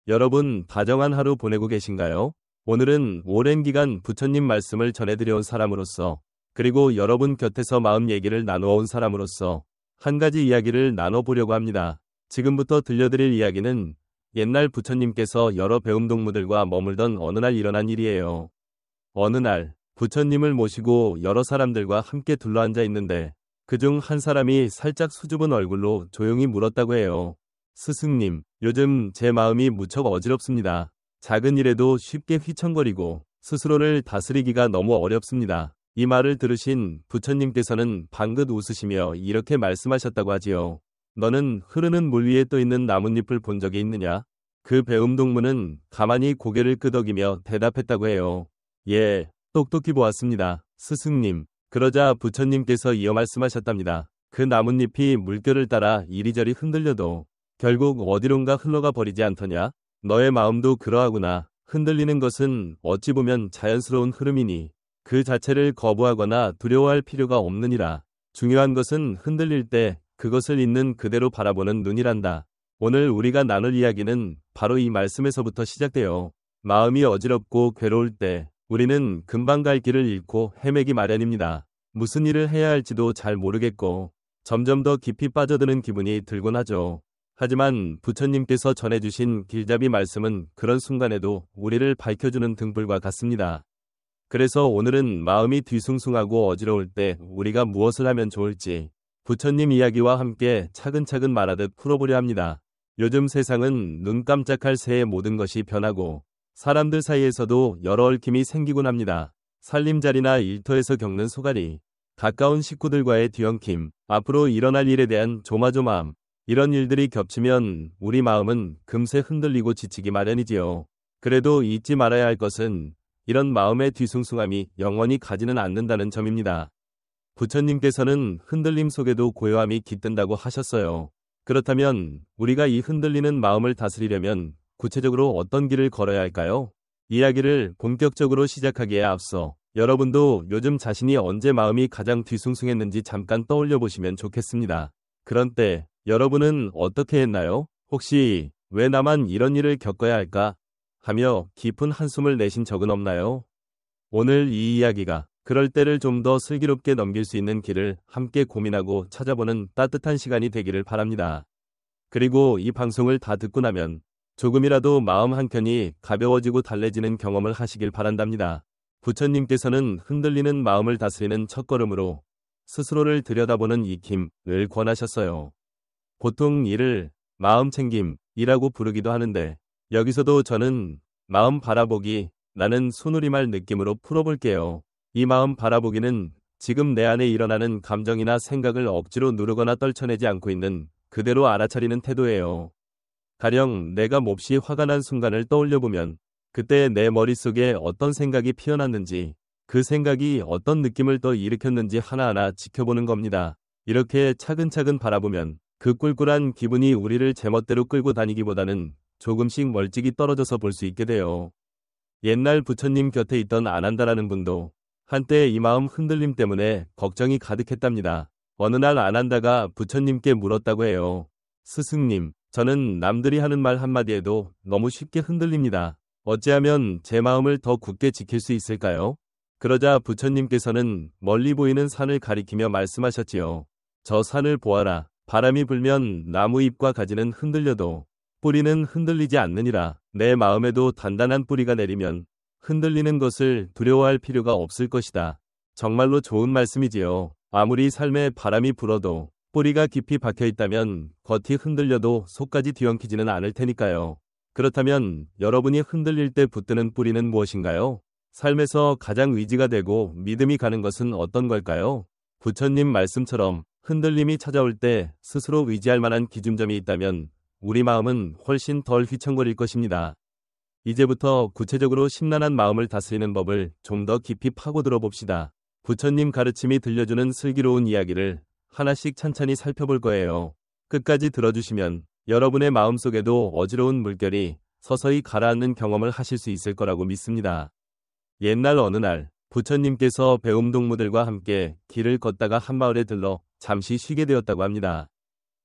여러분, 다정한 하루 보내고 계신가요? 오늘은 오랜 기간 부처님 말씀을 전해드려온 사람으로서, 그리고 여러분 곁에서 마음 얘기를 나누어온 사람으로서 한 가지 이야기를 나눠보려고 합니다. 지금부터 들려드릴 이야기는 옛날 부처님께서 여러 배움동무들과 머물던 어느 날 일어난 일이에요. 어느 날 부처님을 모시고 여러 사람들과 함께 둘러앉아 있는데 그중 한 사람이 살짝 수줍은 얼굴로 조용히 물었다고 해요. 스승님, 요즘 제 마음이 무척 어지럽습니다. 작은 일에도 쉽게 휘청거리고 스스로를 다스리기가 너무 어렵습니다. 이 말을 들으신 부처님께서는 방긋 웃으시며 이렇게 말씀하셨다고 하지요. 너는 흐르는 물 위에 떠 있는 나뭇잎을 본 적이 있느냐? 그 배움동무는 가만히 고개를 끄덕이며 대답했다고 해요. 예, 똑똑히 보았습니다. 스승님. 그러자 부처님께서 이어 말씀하셨답니다. 그 나뭇잎이 물결을 따라 이리저리 흔들려도 결국 어디론가 흘러가 버리지 않더냐? 너의 마음도 그러하구나. 흔들리는 것은 어찌 보면 자연스러운 흐름이니 그 자체를 거부하거나 두려워할 필요가 없느니라. 중요한 것은 흔들릴 때 그것을 있는 그대로 바라보는 눈이란다. 오늘 우리가 나눌 이야기는 바로 이 말씀에서부터 시작돼요. 마음이 어지럽고 괴로울 때 우리는 금방 갈 길을 잃고 헤매기 마련입니다. 무슨 일을 해야 할지도 잘 모르겠고 점점 더 깊이 빠져드는 기분이 들곤 하죠. 하지만 부처님께서 전해주신 길잡이 말씀은 그런 순간에도 우리를 밝혀주는 등불과 같습니다. 그래서 오늘은 마음이 뒤숭숭하고 어지러울 때 우리가 무엇을 하면 좋을지 부처님 이야기와 함께 차근차근 말하듯 풀어보려 합니다. 요즘 세상은 눈 깜짝할 새에 모든 것이 변하고 사람들 사이에서도 여러 얽힘이 생기곤 합니다. 살림자리나 일터에서 겪는 소갈이, 가까운 식구들과의 뒤엉킴, 앞으로 일어날 일에 대한 조마조마함, 이런 일들이 겹치면 우리 마음은 금세 흔들리고 지치기 마련이지요. 그래도 잊지 말아야 할 것은 이런 마음의 뒤숭숭함이 영원히 가지는 않는다는 점입니다. 부처님께서는 흔들림 속에도 고요함이 깃든다고 하셨어요. 그렇다면 우리가 이 흔들리는 마음을 다스리려면 구체적으로 어떤 길을 걸어야 할까요? 이야기를 본격적으로 시작하기에 앞서 여러분도 요즘 자신이 언제 마음이 가장 뒤숭숭했는지 잠깐 떠올려 보시면 좋겠습니다. 그런 때 여러분은 어떻게 했나요? 혹시 왜 나만 이런 일을 겪어야 할까? 하며 깊은 한숨을 내신 적은 없나요? 오늘 이 이야기가 그럴 때를 좀 더 슬기롭게 넘길 수 있는 길을 함께 고민하고 찾아보는 따뜻한 시간이 되기를 바랍니다. 그리고 이 방송을 다 듣고 나면 조금이라도 마음 한켠이 가벼워지고 달래지는 경험을 하시길 바란답니다. 부처님께서는 흔들리는 마음을 다스리는 첫걸음으로 스스로를 들여다보는 익힘을 권하셨어요. 보통 이를 마음 챙김이라고 부르기도 하는데 여기서도 저는 마음 바라보기 라는 순우리말 느낌으로 풀어볼게요. 이 마음 바라보기는 지금 내 안에 일어나는 감정이나 생각을 억지로 누르거나 떨쳐내지 않고 있는 그대로 알아차리는 태도예요. 가령 내가 몹시 화가 난 순간을 떠올려보면 그때 내 머릿속에 어떤 생각이 피어났는지 그 생각이 어떤 느낌을 더 일으켰는지 하나하나 지켜보는 겁니다. 이렇게 차근차근 바라보면 그 꿀꿀한 기분이 우리를 제멋대로 끌고 다니기보다는 조금씩 멀찍이 떨어져서 볼 수 있게 돼요. 옛날 부처님 곁에 있던 안한다라는 분도 한때 이 마음 흔들림 때문에 걱정이 가득했답니다. 어느 날 안한다가 부처님께 물었다고 해요. 스승님, 저는 남들이 하는 말 한마디에도 너무 쉽게 흔들립니다. 어찌하면 제 마음을 더 굳게 지킬 수 있을까요? 그러자 부처님께서는 멀리 보이는 산을 가리키며 말씀하셨지요. 저 산을 보아라. 바람이 불면 나무 잎과 가지는 흔들려도 뿌리는 흔들리지 않느니라. 내 마음에도 단단한 뿌리가 내리면 흔들리는 것을 두려워할 필요가 없을 것이다. 정말로 좋은 말씀이지요. 아무리 삶에 바람이 불어도 뿌리가 깊이 박혀 있다면 겉이 흔들려도 속까지 뒤엉키지는 않을 테니까요. 그렇다면 여러분이 흔들릴 때 붙드는 뿌리는 무엇인가요? 삶에서 가장 의지가 되고 믿음이 가는 것은 어떤 걸까요? 부처님 말씀처럼 흔들림이 찾아올 때 스스로 의지할 만한 기준점이 있다면 우리 마음은 훨씬 덜 휘청거릴 것입니다. 이제부터 구체적으로 심란한 마음을 다스리는 법을 좀 더 깊이 파고들어 봅시다. 부처님 가르침이 들려주는 슬기로운 이야기를 하나씩 찬찬히 살펴볼 거예요. 끝까지 들어주시면 여러분의 마음속에도 어지러운 물결이 서서히 가라앉는 경험을 하실 수 있을 거라고 믿습니다. 옛날 어느 날 부처님께서 배움동무들과 함께 길을 걷다가 한 마을에 들러 잠시 쉬게 되었다고 합니다.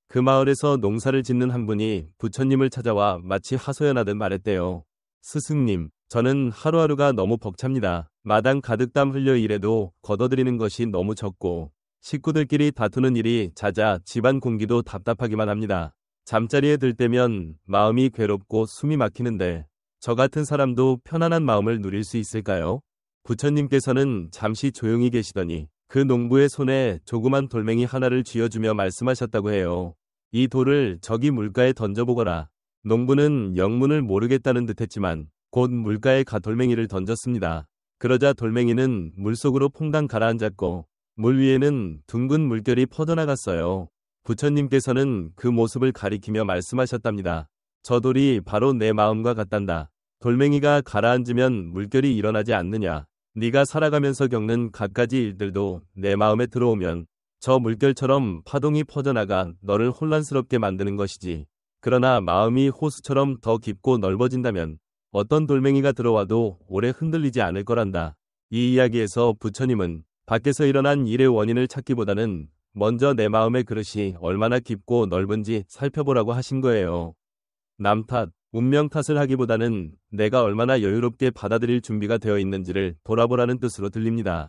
그 마을에서 농사를 짓는 한 분이 부처님을 찾아와 마치 하소연하듯 말했대요. 스승님, 저는 하루하루가 너무 벅찹니다. 마당 가득 땀 흘려 일해도 걷어들이는 것이 너무 적고 식구들끼리 다투는 일이 잦아 집안 공기도 답답하기만 합니다. 잠자리에 들 때면 마음이 괴롭고 숨이 막히는데 저 같은 사람도 편안한 마음을 누릴 수 있을까요? 부처님께서는 잠시 조용히 계시더니 그 농부의 손에 조그만 돌멩이 하나를 쥐어주며 말씀하셨다고 해요. 이 돌을 저기 물가에 던져보거라. 농부는 영문을 모르겠다는 듯했지만 곧 물가에 돌멩이를 던졌습니다. 그러자 돌멩이는 물속으로 퐁당 가라앉았고 물 위에는 둥근 물결이 퍼져나갔어요. 부처님께서는 그 모습을 가리키며 말씀하셨답니다. 저 돌이 바로 내 마음과 같단다. 돌멩이가 가라앉으면 물결이 일어나지 않느냐. 네가 살아가면서 겪는 갖가지 일들도 내 마음에 들어오면 저 물결처럼 파동이 퍼져나가 너를 혼란스럽게 만드는 것이지. 그러나 마음이 호수처럼 더 깊고 넓어진다면 어떤 돌멩이가 들어와도 오래 흔들리지 않을 거란다. 이 이야기에서 부처님은 밖에서 일어난 일의 원인을 찾기보다는 먼저 내 마음의 그릇이 얼마나 깊고 넓은지 살펴보라고 하신 거예요. 남 탓, 운명 탓을 하기보다는 내가 얼마나 여유롭게 받아들일 준비가 되어 있는지를 돌아보라는 뜻으로 들립니다.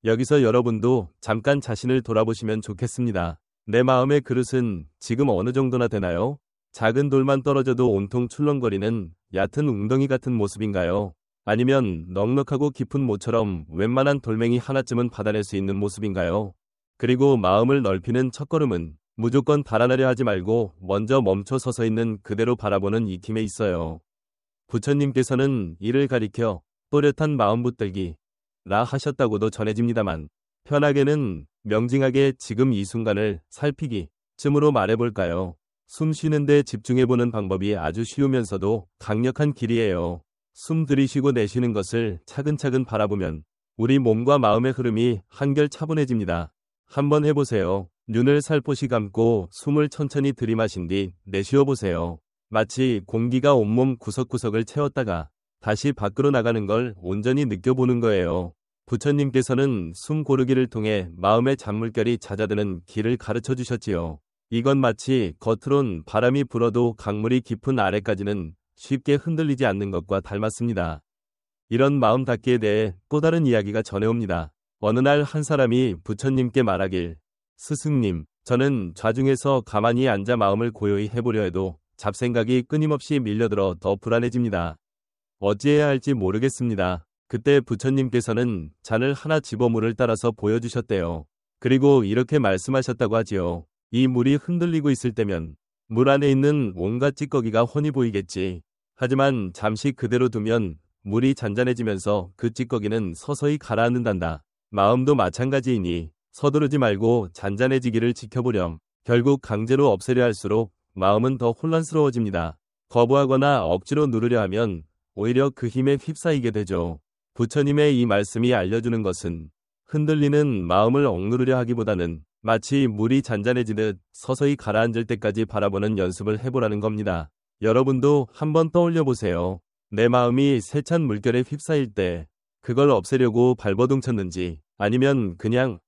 여기서 여러분도 잠깐 자신을 돌아보시면 좋겠습니다. 내 마음의 그릇은 지금 어느 정도나 되나요? 작은 돌만 떨어져도 온통 출렁거리는 얕은 웅덩이 같은 모습인가요? 아니면 넉넉하고 깊은 모처럼 웬만한 돌멩이 하나쯤은 받아낼 수 있는 모습인가요? 그리고 마음을 넓히는 첫걸음은 무조건 달아나려 하지 말고 먼저 멈춰 서서 있는 그대로 바라보는 익힘에 있어요. 부처님께서는 이를 가리켜 또렷한 마음 붙들기 라 하셨다고도 전해집니다만 편하게는 명징하게 지금 이 순간을 살피기 쯤으로 말해볼까요? 숨 쉬는데 집중해보는 방법이 아주 쉬우면서도 강력한 길이에요. 숨 들이쉬고 내쉬는 것을 차근차근 바라보면 우리 몸과 마음의 흐름이 한결 차분해집니다. 한번 해보세요. 눈을 살포시 감고 숨을 천천히 들이마신 뒤 내쉬어보세요. 마치 공기가 온몸 구석구석을 채웠다가 다시 밖으로 나가는 걸 온전히 느껴보는 거예요. 부처님께서는 숨 고르기를 통해 마음의 잔물결이 잦아드는 길을 가르쳐 주셨지요. 이건 마치 겉으론 바람이 불어도 강물이 깊은 아래까지는 쉽게 흔들리지 않는 것과 닮았습니다. 이런 마음 닫기에 대해 또 다른 이야기가 전해옵니다. 어느 날 한 사람이 부처님께 말하길, 스승님, 저는 좌중에서 가만히 앉아 마음을 고요히 해보려 해도 잡생각이 끊임없이 밀려들어 더 불안해집니다. 어찌해야 할지 모르겠습니다. 그때 부처님께서는 잔을 하나 집어 물을 따라서 보여주셨대요. 그리고 이렇게 말씀하셨다고 하지요. 이 물이 흔들리고 있을 때면 물 안에 있는 온갖 찌꺼기가 훤히 보이겠지. 하지만 잠시 그대로 두면 물이 잔잔해지면서 그 찌꺼기는 서서히 가라앉는단다. 마음도 마찬가지이니 서두르지 말고 잔잔해지기를 지켜보렴. 결국 강제로 없애려 할수록 마음은 더 혼란스러워집니다. 거부하거나 억지로 누르려 하면 오히려 그 힘에 휩싸이게 되죠. 부처님의 이 말씀이 알려주는 것은 흔들리는 마음을 억누르려 하기보다는 마치 물이 잔잔해지듯 서서히 가라앉을 때까지 바라보는 연습을 해보라는 겁니다. 여러분도 한번 떠올려 보세요. 내 마음이 세찬 물결에 휩싸일 때 그걸 없애려고 발버둥 쳤는지 아니면 그냥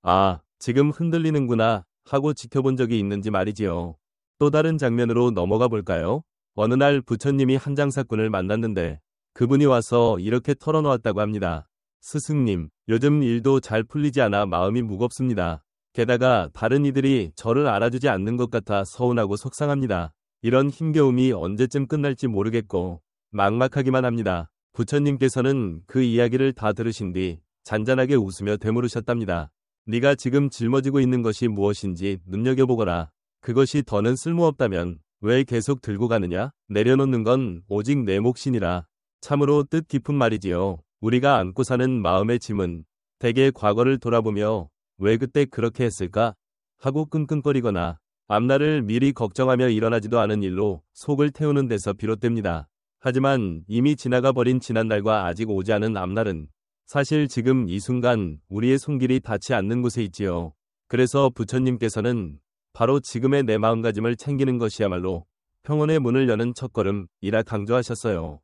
지금 흔들리는구나 하고 지켜본 적이 있는지 말이지요. 또 다른 장면으로 넘어가 볼까요? 어느 날 부처님이 한 장사꾼을 만났는데 그분이 와서 이렇게 털어놓았다고 합니다. 스승님, 요즘 일도 잘 풀리지 않아 마음이 무겁습니다. 게다가 다른 이들이 저를 알아주지 않는 것 같아 서운하고 속상합니다. 이런 힘겨움이 언제쯤 끝날지 모르겠고 막막하기만 합니다. 부처님께서는 그 이야기를 다 들으신 뒤 잔잔하게 웃으며 되물으셨답니다. 네가 지금 짊어지고 있는 것이 무엇인지 눈여겨보거라. 그것이 더는 쓸모없다면 왜 계속 들고 가느냐? 내려놓는 건 오직 내 몫이니라. 참으로 뜻깊은 말이지요. 우리가 안고 사는 마음의 짐은 대개 과거를 돌아보며 왜 그때 그렇게 했을까? 하고 끙끙거리거나 앞날을 미리 걱정하며 일어나지도 않은 일로 속을 태우는 데서 비롯됩니다. 하지만 이미 지나가 버린 지난날과 아직 오지 않은 앞날은 사실 지금 이 순간 우리의 손길이 닿지 않는 곳에 있지요. 그래서 부처님께서는 바로 지금의 내 마음가짐을 챙기는 것이야말로 평온의 문을 여는 첫걸음이라 강조하셨어요.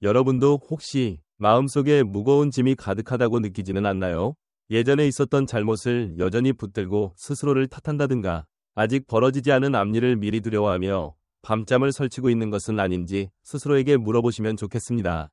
여러분도 혹시 마음속에 무거운 짐이 가득하다고 느끼지는 않나요? 예전에 있었던 잘못을 여전히 붙들고 스스로를 탓한다든가 아직 벌어지지 않은 앞일을 미리 두려워하며 밤잠을 설치고 있는 것은 아닌지 스스로에게 물어보시면 좋겠습니다.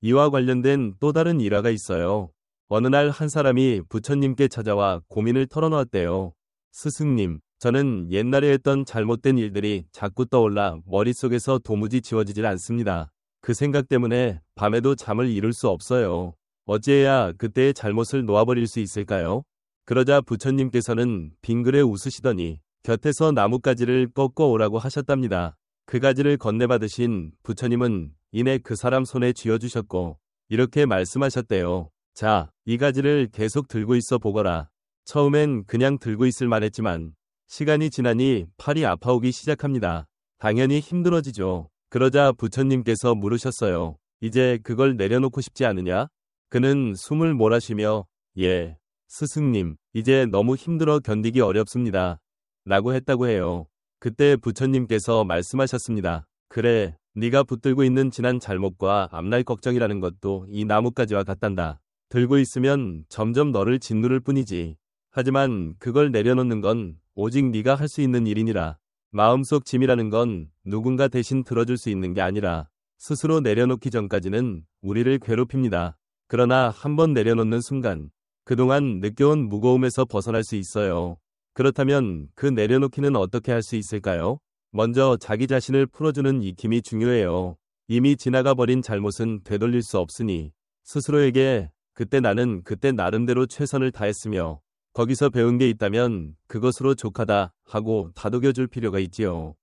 이와 관련된 또 다른 일화가 있어요. 어느 날 한 사람이 부처님께 찾아와 고민을 털어놓았대요. 스승님, 저는 옛날에 했던 잘못된 일들이 자꾸 떠올라 머릿속에서 도무지 지워지질 않습니다. 그 생각 때문에 밤에도 잠을 이룰 수 없어요. 어찌해야 그때의 잘못을 놓아버릴 수 있을까요? 그러자 부처님께서는 빙그레 웃으시더니 곁에서 나뭇가지를 꺾어 오라고 하셨답니다. 그 가지를 건네받으신 부처님은 이내 그 사람 손에 쥐어주셨고 이렇게 말씀하셨대요. 자, 이 가지를 계속 들고 있어 보거라. 처음엔 그냥 들고 있을 만했지만 시간이 지나니 팔이 아파오기 시작합니다. 당연히 힘들어지죠. 그러자 부처님께서 물으셨어요. 이제 그걸 내려놓고 싶지 않으냐? 그는 숨을 몰아쉬며 예, 스승님, 이제 너무 힘들어 견디기 어렵습니다. 라고 했다고 해요. 그때 부처님께서 말씀하셨습니다. 그래, 네가 붙들고 있는 지난 잘못과 앞날 걱정이라는 것도 이 나뭇가지와 같단다. 들고 있으면 점점 너를 짓누를 뿐이지. 하지만 그걸 내려놓는 건 오직 네가 할 수 있는 일이니라. 마음속 짐이라는 건 누군가 대신 들어줄 수 있는 게 아니라 스스로 내려놓기 전까지는 우리를 괴롭힙니다. 그러나 한번 내려놓는 순간 그동안 느껴온 무거움에서 벗어날 수 있어요. 그렇다면 그 내려놓기는 어떻게 할 수 있을까요? 먼저 자기 자신을 풀어주는 익힘이 중요해요. 이미 지나가 버린 잘못은 되돌릴 수 없으니 스스로에게 그때 나는 그때 나름대로 최선을 다했으며 거기서 배운 게 있다면 그것으로 족하다 하고 다독여줄 필요가 있지요.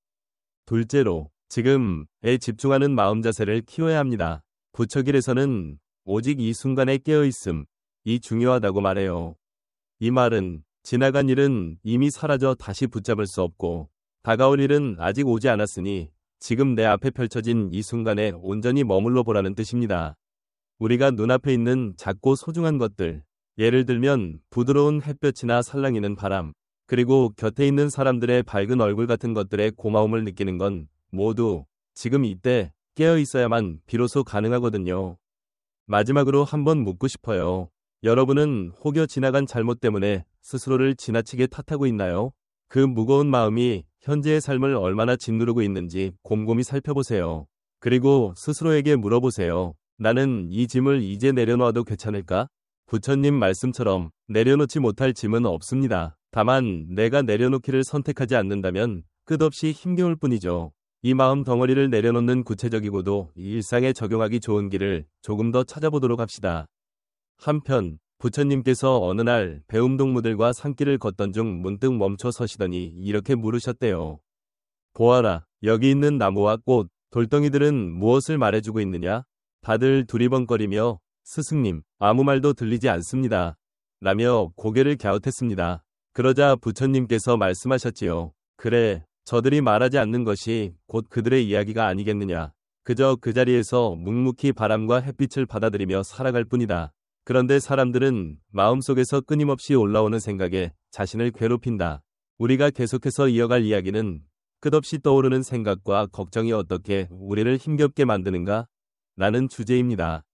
둘째로, 지금에 집중하는 마음 자세를 키워야 합니다. 부처길에서는 오직 이 순간에 깨어있음, 이 중요하다고 말해요. 이 말은 지나간 일은 이미 사라져 다시 붙잡을 수 없고 다가올 일은 아직 오지 않았으니 지금 내 앞에 펼쳐진 이 순간에 온전히 머물러 보라는 뜻입니다. 우리가 눈앞에 있는 작고 소중한 것들, 예를 들면 부드러운 햇볕이나 살랑이는 바람, 그리고 곁에 있는 사람들의 밝은 얼굴 같은 것들의 고마움을 느끼는 건 모두 지금 이때 깨어 있어야만 비로소 가능하거든요. 마지막으로 한번 묻고 싶어요. 여러분은 혹여 지나간 잘못 때문에 스스로를 지나치게 탓하고 있나요? 그 무거운 마음이 현재의 삶을 얼마나 짓누르고 있는지 곰곰이 살펴보세요. 그리고 스스로에게 물어보세요. 나는 이 짐을 이제 내려놓아도 괜찮을까? 부처님 말씀처럼 내려놓지 못할 짐은 없습니다. 다만 내가 내려놓기를 선택하지 않는다면 끝없이 힘겨울 뿐이죠. 이 마음 덩어리를 내려놓는 구체적이고도 일상에 적용하기 좋은 길을 조금 더 찾아보도록 합시다. 한편 부처님께서 어느 날 배움동무들과 산길을 걷던 중 문득 멈춰 서시더니 이렇게 물으셨대요. 보아라, 여기 있는 나무와 꽃, 돌덩이들은 무엇을 말해주고 있느냐? 다들 두리번거리며 스승님, 아무 말도 들리지 않습니다. 라며 고개를 갸웃했습니다. 그러자 부처님께서 말씀하셨지요. 그래, 저들이 말하지 않는 것이 곧 그들의 이야기가 아니겠느냐. 그저 그 자리에서 묵묵히 바람과 햇빛을 받아들이며 살아갈 뿐이다. 그런데 사람들은 마음속에서 끊임없이 올라오는 생각에 자신을 괴롭힌다. 우리가 계속해서 이어갈 이야기는 끝없이 떠오르는 생각과 걱정이 어떻게 우리를 힘겹게 만드는가? 라는 주제입니다.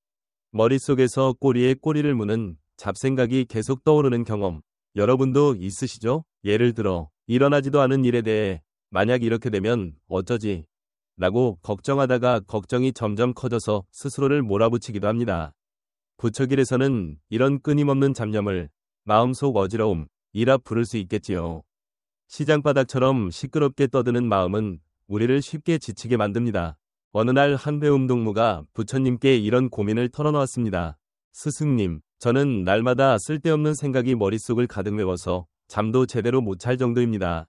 머릿속에서 꼬리에 꼬리를 무는 잡생각이 계속 떠오르는 경험, 여러분도 있으시죠? 예를 들어 일어나지도 않은 일에 대해 만약 이렇게 되면 어쩌지? 라고 걱정하다가 걱정이 점점 커져서 스스로를 몰아붙이기도 합니다. 부처길에서는 이런 끊임없는 잡념을 마음속 어지러움이라 부를 수 있겠지요. 시장바닥처럼 시끄럽게 떠드는 마음은 우리를 쉽게 지치게 만듭니다. 어느 날 한 배움동무가 부처님께 이런 고민을 털어놓았습니다. 스승님, 저는 날마다 쓸데없는 생각이 머릿속을 가득 메워서 잠도 제대로 못 잘 정도입니다.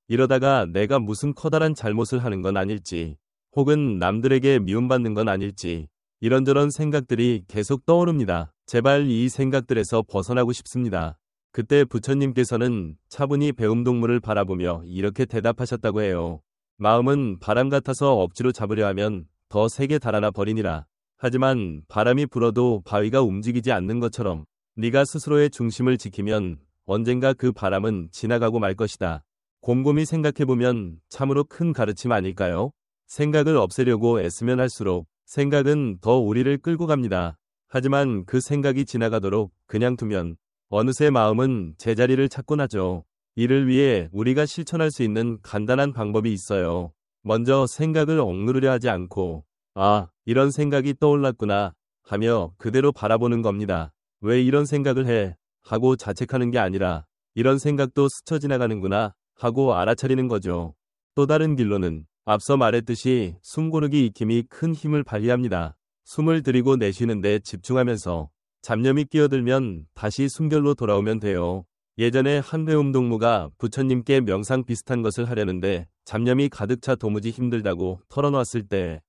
이러다가 내가 무슨 커다란 잘못을 하는 건 아닐지, 혹은 남들에게 미움받는 건 아닐지, 이런저런 생각들이 계속 떠오릅니다. 제발 이 생각들에서 벗어나고 싶습니다. 그때 부처님께서는 차분히 배움동무를 바라보며 이렇게 대답하셨다고 해요. 마음은 바람 같아서 억지로 잡으려 하면 더 세게 달아나 버리니라. 하지만 바람이 불어도 바위가 움직이지 않는 것처럼 네가 스스로의 중심을 지키면 언젠가 그 바람은 지나가고 말 것이다. 곰곰이 생각해보면 참으로 큰 가르침 아닐까요? 생각을 없애려고 애쓰면 할수록 생각은 더 우리를 끌고 갑니다. 하지만 그 생각이 지나가도록 그냥 두면 어느새 마음은 제자리를 찾곤 하죠. 이를 위해 우리가 실천할 수 있는 간단한 방법이 있어요. 먼저 생각을 억누르려 하지 않고, 아, 이런 생각이 떠올랐구나 하며 그대로 바라보는 겁니다. 왜 이런 생각을 해? 하고 자책하는 게 아니라, 이런 생각도 스쳐 지나가는구나 하고 알아차리는 거죠. 또 다른 길로는 앞서 말했듯이 숨 고르기 익힘이 큰 힘을 발휘합니다. 숨을 들이고 내쉬는데 집중하면서 잡념이 끼어들면 다시 숨결로 돌아오면 돼요. 예전에 한 배움 동무가 부처님께 명상 비슷한 것을 하려는데 잡념이 가득 차 도무지 힘들다고 털어놓았을 때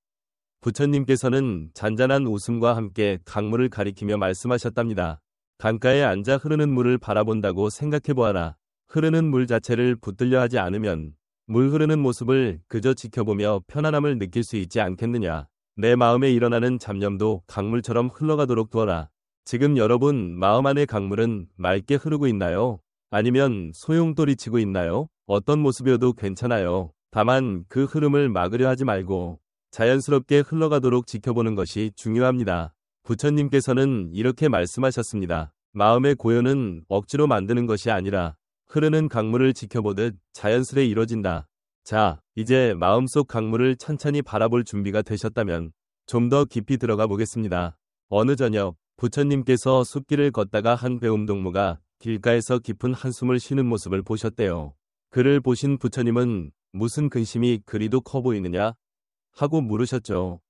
부처님께서는 잔잔한 웃음과 함께 강물을 가리키며 말씀하셨답니다. 강가에 앉아 흐르는 물을 바라본다고 생각해보아라. 흐르는 물 자체를 붙들려 하지 않으면 물 흐르는 모습을 그저 지켜보며 편안함을 느낄 수 있지 않겠느냐. 내 마음에 일어나는 잡념도 강물처럼 흘러가도록 두어라. 지금 여러분 마음 안의 강물은 맑게 흐르고 있나요? 아니면 소용돌이치고 있나요? 어떤 모습이어도 괜찮아요. 다만 그 흐름을 막으려 하지 말고 자연스럽게 흘러가도록 지켜보는 것이 중요합니다. 부처님께서는 이렇게 말씀하셨습니다. 마음의 고요는 억지로 만드는 것이 아니라 흐르는 강물을 지켜보듯 자연스레 이뤄진다. 자, 이제 마음속 강물을 찬찬히 바라볼 준비가 되셨다면 좀 더 깊이 들어가 보겠습니다. 어느 저녁 부처님께서 숲길을 걷다가 한 배움 동무가 길가에서 깊은 한숨을 쉬는 모습을 보셨대요. 그를 보신 부처님은 무슨 근심이 그리도 커 보이느냐? 하고 물으셨죠.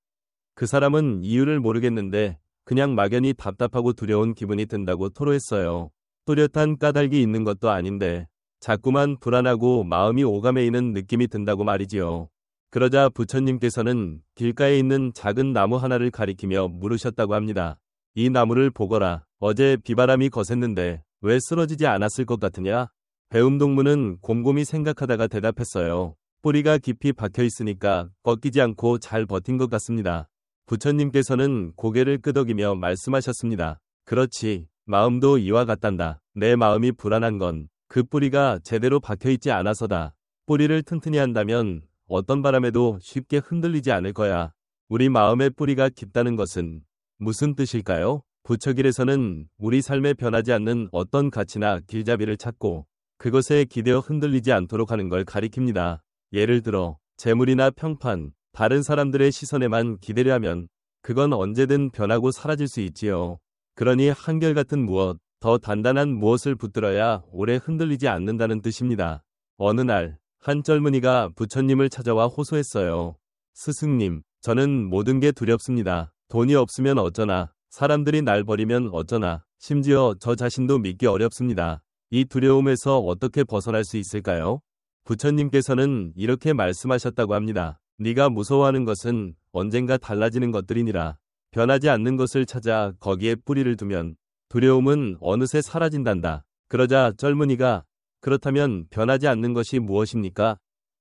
그 사람은 이유를 모르겠는데 그냥 막연히 답답하고 두려운 기분이 든다고 토로했어요. 또렷한 까닭이 있는 것도 아닌데 자꾸만 불안하고 마음이 오가매이는 느낌이 든다고 말이지요. 그러자 부처님께서는 길가에 있는 작은 나무 하나를 가리키며 물으셨다고 합니다. 이 나무를 보거라. 어제 비바람이 거셌는데 왜 쓰러지지 않았을 것 같으냐? 배움 동무는 곰곰이 생각하다가 대답했어요. 뿌리가 깊이 박혀 있으니까 꺾이지 않고 잘 버틴 것 같습니다. 부처님께서는 고개를 끄덕이며 말씀하셨습니다. 그렇지. 마음도 이와 같단다. 내 마음이 불안한 건 그 뿌리가 제대로 박혀 있지 않아서다. 뿌리를 튼튼히 한다면 어떤 바람에도 쉽게 흔들리지 않을 거야. 우리 마음의 뿌리가 깊다는 것은 무슨 뜻일까요? 부처길에서는 우리 삶에 변하지 않는 어떤 가치나 길잡이를 찾고 그것에 기대어 흔들리지 않도록 하는 걸 가리킵니다. 예를 들어 재물이나 평판, 다른 사람들의 시선에만 기대려 하면 그건 언제든 변하고 사라질 수 있지요. 그러니 한결같은 무엇, 더 단단한 무엇을 붙들어야 오래 흔들리지 않는다는 뜻입니다. 어느 날 한 젊은이가 부처님을 찾아와 호소했어요. 스승님, 저는 모든 게 두렵습니다. 돈이 없으면 어쩌나, 사람들이 날 버리면 어쩌나, 심지어 저 자신도 믿기 어렵습니다. 이 두려움에서 어떻게 벗어날 수 있을까요? 부처님께서는 이렇게 말씀하셨다고 합니다. 네가 무서워하는 것은 언젠가 달라지는 것들이니라. 변하지 않는 것을 찾아 거기에 뿌리를 두면 두려움은 어느새 사라진단다. 그러자 젊은이가 그렇다면 변하지 않는 것이 무엇입니까?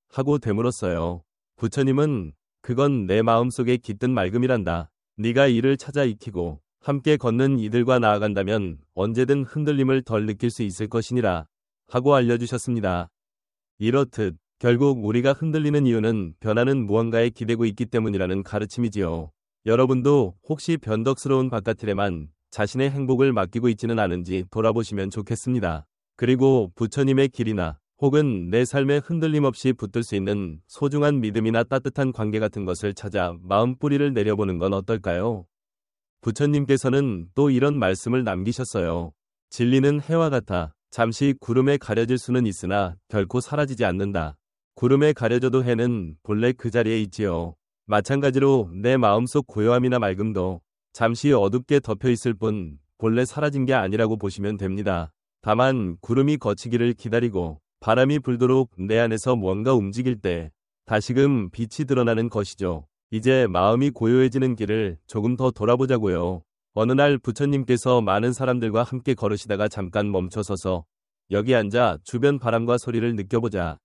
하고 되물었어요. 부처님은 그건 내 마음속에 깃든 맑음이란다. 네가 이를 찾아 익히고 함께 걷는 이들과 나아간다면 언제든 흔들림을 덜 느낄 수 있을 것이니라 하고 알려주셨습니다. 이렇듯 결국 우리가 흔들리는 이유는 변하는 무언가에 기대고 있기 때문이라는 가르침이지요. 여러분도 혹시 변덕스러운 바깥틀에만 자신의 행복을 맡기고 있지는 않은지 돌아보시면 좋겠습니다. 그리고 부처님의 길이나 혹은 내 삶에 흔들림 없이 붙들 수 있는 소중한 믿음이나 따뜻한 관계 같은 것을 찾아 마음 뿌리를 내려보는 건 어떨까요? 부처님께서는 또 이런 말씀을 남기셨어요. 진리는 해와 같아 잠시 구름에 가려질 수는 있으나 결코 사라지지 않는다. 구름에 가려져도 해는 본래 그 자리에 있지요. 마찬가지로 내 마음속 고요함이나 맑음도 잠시 어둡게 덮여 있을 뿐 본래 사라진 게 아니라고 보시면 됩니다. 다만 구름이 걷히기를 기다리고 바람이 불도록 내 안에서 뭔가 움직일 때 다시금 빛이 드러나는 것이죠. 이제 마음이 고요해지는 길을 조금 더 돌아보자고요. 어느 날 부처님께서 많은 사람들과 함께 걸으시다가 잠깐 멈춰서서 여기 앉아 주변 바람과 소리를 느껴보자.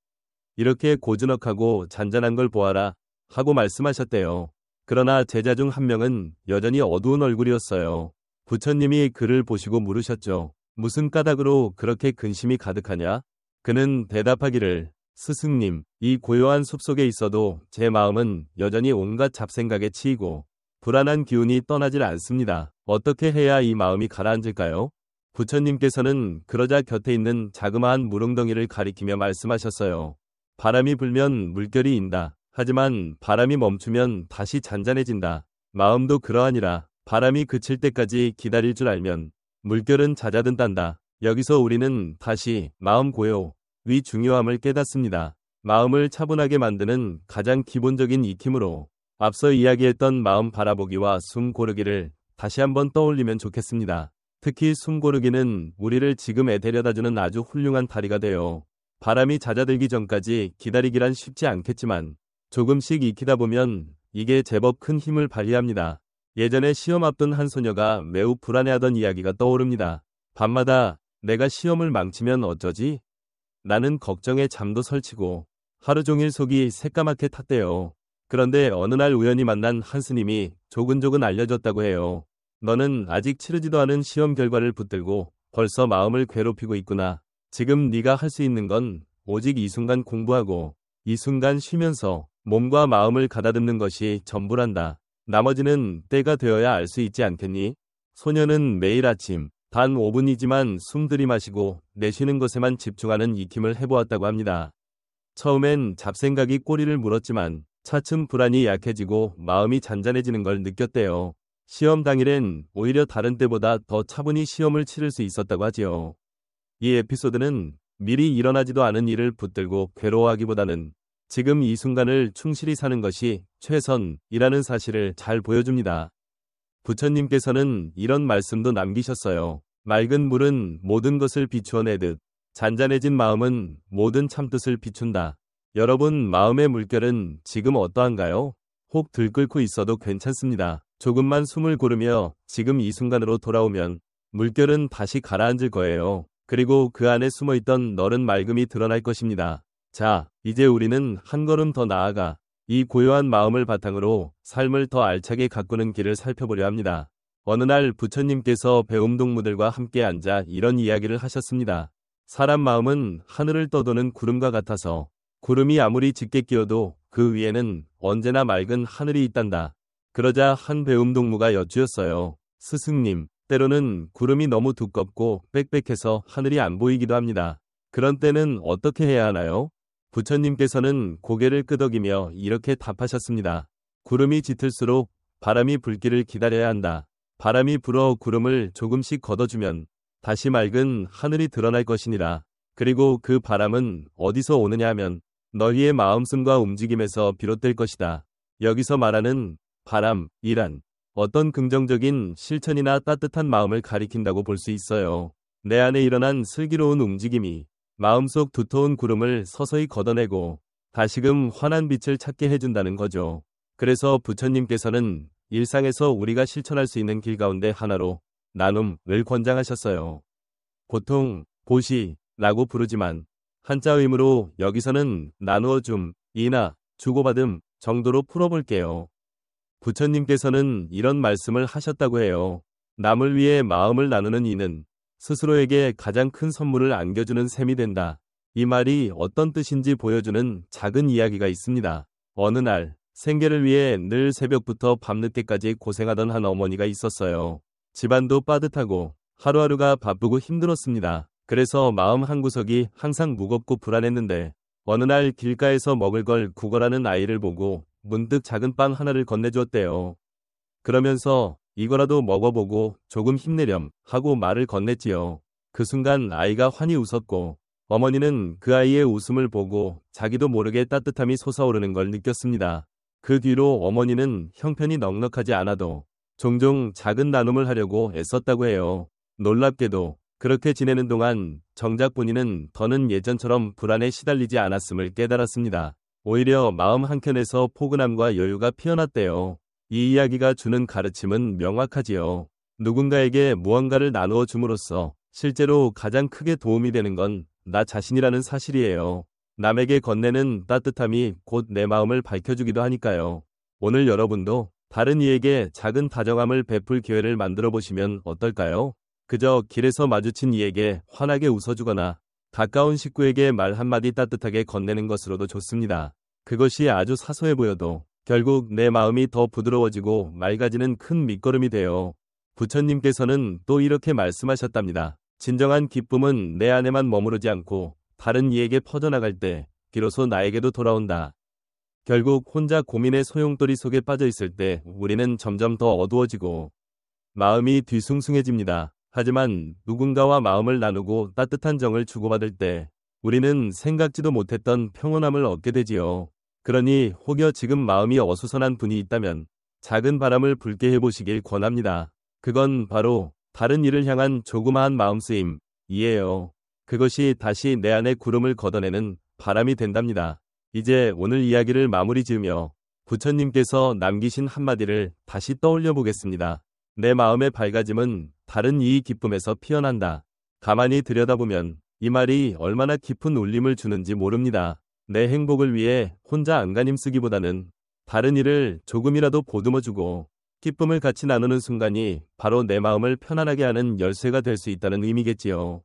이렇게 고즈넉하고 잔잔한 걸 보아라 하고 말씀하셨대요. 그러나 제자 중 한 명은 여전히 어두운 얼굴이었어요. 부처님이 그를 보시고 물으셨죠. 무슨 까닭으로 그렇게 근심이 가득하냐? 그는 대답하기를 스승님, 이 고요한 숲속에 있어도 제 마음은 여전히 온갖 잡생각에 치이고 불안한 기운이 떠나질 않습니다. 어떻게 해야 이 마음이 가라앉을까요? 부처님께서는 그러자 곁에 있는 자그마한 물웅덩이를 가리키며 말씀하셨어요. 바람이 불면 물결이 인다. 하지만 바람이 멈추면 다시 잔잔해진다. 마음도 그러하니라. 바람이 그칠 때까지 기다릴 줄 알면 물결은 잦아든단다. 여기서 우리는 다시 마음 고요의 중요함을 깨닫습니다. 마음을 차분하게 만드는 가장 기본적인 익힘으로 앞서 이야기했던 마음 바라보기와 숨 고르기를 다시 한번 떠올리면 좋겠습니다. 특히 숨 고르기는 우리를 지금에 데려다주는 아주 훌륭한 다리가 되어 바람이 잦아들기 전까지 기다리기란 쉽지 않겠지만 조금씩 익히다 보면 이게 제법 큰 힘을 발휘합니다. 예전에 시험 앞둔 한 소녀가 매우 불안해하던 이야기가 떠오릅니다. 밤마다 내가 시험을 망치면 어쩌지? 나는 걱정에 잠도 설치고 하루 종일 속이 새까맣게 탔대요. 그런데 어느 날 우연히 만난 한 스님이 조근조근 알려줬다고 해요. 너는 아직 치르지도 않은 시험 결과를 붙들고 벌써 마음을 괴롭히고 있구나. 지금 네가 할 수 있는 건 오직 이 순간 공부하고 이 순간 쉬면서 몸과 마음을 가다듬는 것이 전부란다. 나머지는 때가 되어야 알 수 있지 않겠니? 소녀는 매일 아침 단 5분이지만 숨 들이마시고 내쉬는 것에만 집중하는 익힘을 해보았다고 합니다. 처음엔 잡생각이 꼬리를 물었지만 차츰 불안이 약해지고 마음이 잔잔해지는 걸 느꼈대요. 시험 당일엔 오히려 다른 때보다 더 차분히 시험을 치를 수 있었다고 하지요. 이 에피소드는 미리 일어나지도 않은 일을 붙들고 괴로워하기보다는 지금 이 순간을 충실히 사는 것이 최선이라는 사실을 잘 보여줍니다. 부처님께서는 이런 말씀도 남기셨어요. 맑은 물은 모든 것을 비추어내듯 잔잔해진 마음은 모든 참뜻을 비춘다. 여러분 마음의 물결은 지금 어떠한가요? 혹 들끓고 있어도 괜찮습니다. 조금만 숨을 고르며 지금 이 순간으로 돌아오면 물결은 다시 가라앉을 거예요. 그리고 그 안에 숨어있던 너른 맑음이 드러날 것입니다. 자, 이제 우리는 한 걸음 더 나아가 이 고요한 마음을 바탕으로 삶을 더 알차게 가꾸는 길을 살펴보려 합니다. 어느 날 부처님께서 배움동무들과 함께 앉아 이런 이야기를 하셨습니다. 사람 마음은 하늘을 떠도는 구름과 같아서 구름이 아무리 짙게 끼어도 그 위에는 언제나 맑은 하늘이 있단다. 그러자 한 배움동무가 여쭈었어요. 스승님, 때로는 구름이 너무 두껍고 빽빽해서 하늘이 안 보이기도 합니다. 그런 때는 어떻게 해야 하나요? 부처님께서는 고개를 끄덕이며 이렇게 답하셨습니다. 구름이 짙을수록 바람이 불기를 기다려야 한다. 바람이 불어 구름을 조금씩 걷어주면 다시 맑은 하늘이 드러날 것이니라. 그리고 그 바람은 어디서 오느냐 하면 너희의 마음씀과 움직임에서 비롯될 것이다. 여기서 말하는 바람이란 어떤 긍정적인 실천이나 따뜻한 마음을 가리킨다고 볼 수 있어요. 내 안에 일어난 슬기로운 움직임이 마음속 두터운 구름을 서서히 걷어내고 다시금 환한 빛을 찾게 해준다는 거죠. 그래서 부처님께서는 일상에서 우리가 실천할 수 있는 길 가운데 하나로 나눔을 권장하셨어요. 보통 보시라고 부르지만 한자 의미로 여기서는 나누어 줌이나 주고받음 정도로 풀어볼게요. 부처님께서는 이런 말씀을 하셨다고 해요. 남을 위해 마음을 나누는 이는 스스로에게 가장 큰 선물을 안겨주는 셈이 된다. 이 말이 어떤 뜻인지 보여주는 작은 이야기가 있습니다. 어느 날 생계를 위해 늘 새벽부터 밤늦게까지 고생하던 한 어머니가 있었어요. 집안도 빠듯하고 하루하루가 바쁘고 힘들었습니다. 그래서 마음 한구석이 항상 무겁고 불안했는데 어느 날 길가에서 먹을 걸 구걸하는 아이를 보고 문득 작은 빵 하나를 건네주었대요. 그러면서 이거라도 먹어보고 조금 힘내렴 하고 말을 건넸지요. 그 순간 아이가 환히 웃었고 어머니는 그 아이의 웃음을 보고 자기도 모르게 따뜻함이 솟아오르는 걸 느꼈습니다. 그 뒤로 어머니는 형편이 넉넉하지 않아도 종종 작은 나눔을 하려고 애썼다고 해요. 놀랍게도 그렇게 지내는 동안 정작 본인은 더는 예전처럼 불안에 시달리지 않았음을 깨달았습니다. 오히려 마음 한켠에서 포근함과 여유가 피어났대요. 이 이야기가 주는 가르침은 명확하지요. 누군가에게 무언가를 나누어 줌으로써 실제로 가장 크게 도움이 되는 건 나 자신이라는 사실이에요. 남에게 건네는 따뜻함이 곧 내 마음을 밝혀주기도 하니까요. 오늘 여러분도 다른 이에게 작은 다정함을 베풀 기회를 만들어 보시면 어떨까요? 그저 길에서 마주친 이에게 환하게 웃어주거나 가까운 식구에게 말 한마디 따뜻하게 건네는 것으로도 좋습니다. 그것이 아주 사소해 보여도 결국 내 마음이 더 부드러워지고 맑아지는 큰 밑거름이 되어 부처님께서는 또 이렇게 말씀하셨답니다. 진정한 기쁨은 내 안에만 머무르지 않고 다른 이에게 퍼져나갈 때 비로소 나에게도 돌아온다. 결국 혼자 고민의 소용돌이 속에 빠져 있을 때 우리는 점점 더 어두워지고 마음이 뒤숭숭해집니다. 하지만 누군가와 마음을 나누고 따뜻한 정을 주고받을 때 우리는 생각지도 못했던 평온함을 얻게 되지요. 그러니 혹여 지금 마음이 어수선한 분이 있다면 작은 바람을 불게 해보시길 권합니다. 그건 바로 다른 이를 향한 조그마한 마음쓰임이에요. 그것이 다시 내 안에 구름을 걷어내는 바람이 된답니다. 이제 오늘 이야기를 마무리 지으며 부처님께서 남기신 한마디를 다시 떠올려 보겠습니다. 내 마음의 밝아짐은 다른 이의 기쁨에서 피어난다. 가만히 들여다보면 이 말이 얼마나 깊은 울림을 주는지 모릅니다. 내 행복을 위해 혼자 안간힘 쓰기보다는 다른 이를 조금이라도 보듬어주고 기쁨을 같이 나누는 순간이 바로 내 마음을 편안하게 하는 열쇠가 될 수 있다는 의미겠지요.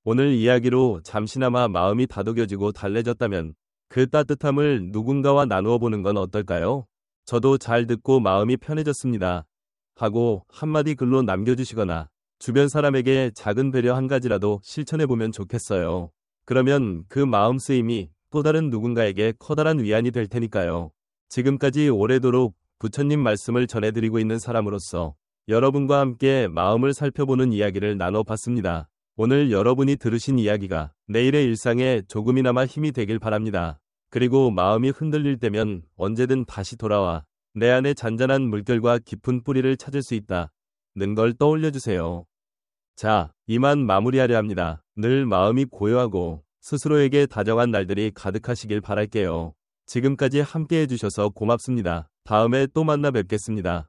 오늘 이야기로 잠시나마 마음이 다독여지고 달래졌다면 그 따뜻함을 누군가와 나누어 보는 건 어떨까요? 저도 잘 듣고 마음이 편해졌습니다. 하고 한마디 글로 남겨주시거나 주변 사람에게 작은 배려 한 가지라도 실천해보면 좋겠어요. 그러면 그 마음 쓰임이 또 다른 누군가에게 커다란 위안이 될 테니까요. 지금까지 오래도록 부처님 말씀을 전해드리고 있는 사람으로서 여러분과 함께 마음을 살펴보는 이야기를 나눠봤습니다. 오늘 여러분이 들으신 이야기가 내일의 일상에 조금이나마 힘이 되길 바랍니다. 그리고 마음이 흔들릴 때면 언제든 다시 돌아와 내 안에 잔잔한 물결과 깊은 뿌리를 찾을 수 있다는 걸 떠올려주세요. 자, 이만 마무리하려 합니다. 늘 마음이 고요하고 스스로에게 다정한 날들이 가득하시길 바랄게요. 지금까지 함께 해주셔서 고맙습니다. 다음에 또 만나 뵙겠습니다.